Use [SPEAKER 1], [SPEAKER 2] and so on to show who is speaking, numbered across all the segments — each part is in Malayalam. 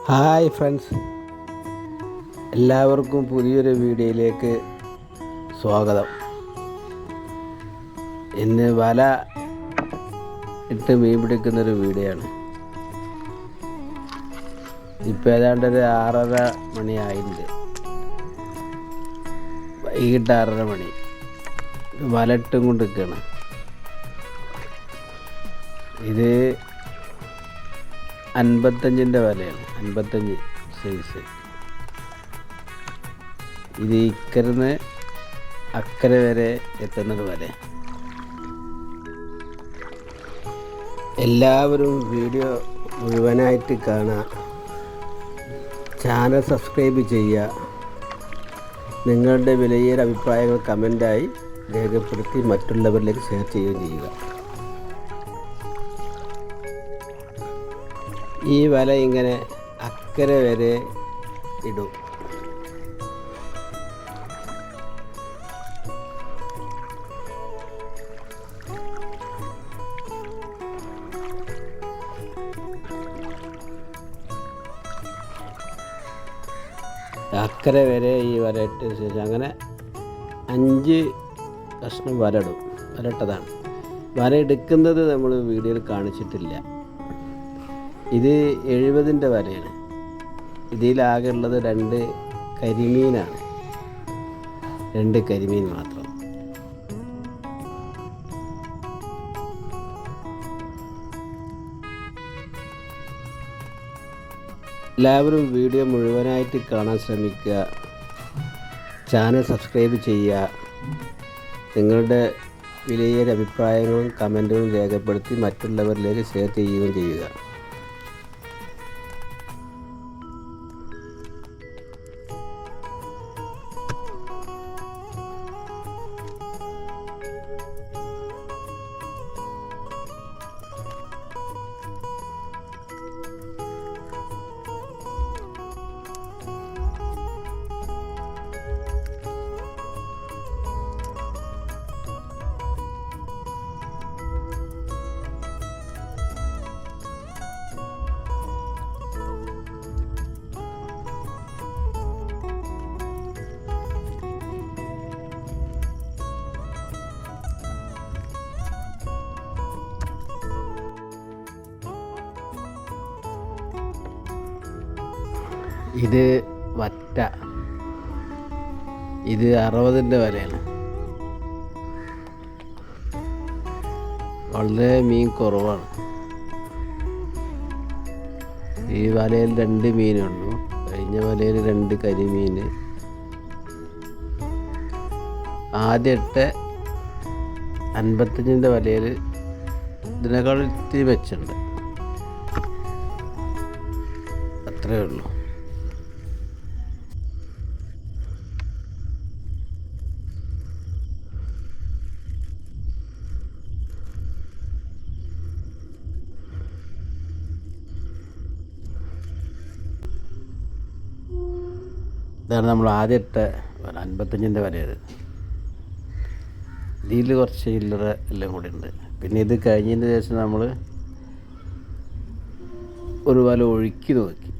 [SPEAKER 1] ഹായ് ഫ്രണ്ട്സ്, എല്ലാവർക്കും പുതിയൊരു വീഡിയോയിലേക്ക് സ്വാഗതം. ഇന്ന് വല ഇട്ട് മീൻ പിടിക്കുന്നൊരു വീഡിയോ ആണ്. ഇപ്പോൾ ഏതാണ്ട് ഒരു 6:30 മണിയായിട്ടുണ്ട്. വൈകിട്ട് 6:30 മണി. വല ഇട്ടും കൊണ്ട് നിൽക്കുകയാണ്. ഇത് 55-ൻ്റെ വലയാണ്, 55 സൈസ്. ഇത് ഇക്കരന്ന് അക്കരെ വരെ എത്തുന്നൊരു വല. എല്ലാവരും വീഡിയോ മുഴുവനായിട്ട് കാണുക, ചാനൽ സബ്സ്ക്രൈബ് ചെയ്യുക, നിങ്ങളുടെ വിലയേറിയ അഭിപ്രായങ്ങൾ കമൻ്റായി രേഖപ്പെടുത്തി മറ്റുള്ളവരിലേക്ക് ഷെയർ ചെയ്യുകയും ചെയ്യുക. ഈ വല ഇങ്ങനെ അക്കരെ വരെ ഇടും. അക്കരെ വരെ ഈ വല ഇട്ട ശേഷം അങ്ങനെ 5 കഷ്ണം വലയിടും. വലയിട്ടതാണ്. വല എടുക്കുന്നത് നമ്മൾ വീഡിയോയിൽ കാണിച്ചിട്ടില്ല. ഇത് 70-ൻ്റെ വലയാണ്. ഇതിലാകെ ഉള്ളത് 2 കരിമീനാണ്, 2 കരിമീൻ മാത്രം. എല്ലാവരും വീഡിയോ മുഴുവനായിട്ട് കാണാൻ ശ്രമിക്കുക, ചാനൽ സബ്സ്ക്രൈബ് ചെയ്യുക, നിങ്ങളുടെ വിലയേറിയ അഭിപ്രായങ്ങളും കമൻറ്റുകളും രേഖപ്പെടുത്തി മറ്റുള്ളവരിലേക്ക് ഷെയർ ചെയ്യുകയും ചെയ്യുക. ഇത് വറ്റ. ഇത് 60-ൻ്റെ വലയാണ്. വളരെ മീൻ കുറവാണ്. ഈ വലയിൽ 2 മീനുള്ളൂ. കഴിഞ്ഞ വലയിൽ 2 കരിമീൻ. ആദ്യത്തെ 55-ൻ്റെ വലയിൽ ഇതിനേക്കാൾ ഇത്തിരി വെച്ചുണ്ട്. അത്രയേ ഉള്ളൂ. ഇതാണ് നമ്മൾ ആദ്യത്തെ 55-ൻ്റെ വലയത്. ഇതിൽ കുറച്ച് ചില്ലറ എല്ലാം കൂടി ഉണ്ട്. പിന്നെ ഇത് കഴിഞ്ഞതിന് ശേഷം നമ്മൾ ഒരു വല ഒഴുക്കി നോക്കി.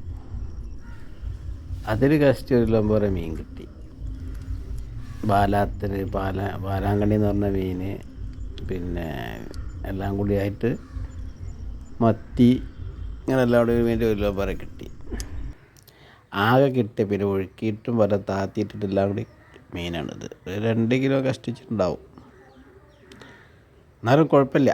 [SPEAKER 1] അതിൽ കഷ്ടി ഒരു ലംബോറ മീൻ കിട്ടി. ബാലാങ്കണ്ണി എന്ന് പറഞ്ഞ മീൻ, പിന്നെ എല്ലാം കൂടി ആയിട്ട് മത്തി, ഇങ്ങനെ എല്ലാം കൂടി വേണ്ടി ഒരു ലംബോറ കിട്ടി. ആകെ കിട്ടി. പിന്നെ ഒഴുക്കിയിട്ടും വല താത്തിയിട്ടിട്ടെല്ലാം കൂടി മീനാണിത്. 2 കിലോ കഷ്ടിച്ചിട്ടുണ്ടാവും. എന്നാലും കുഴപ്പമില്ല.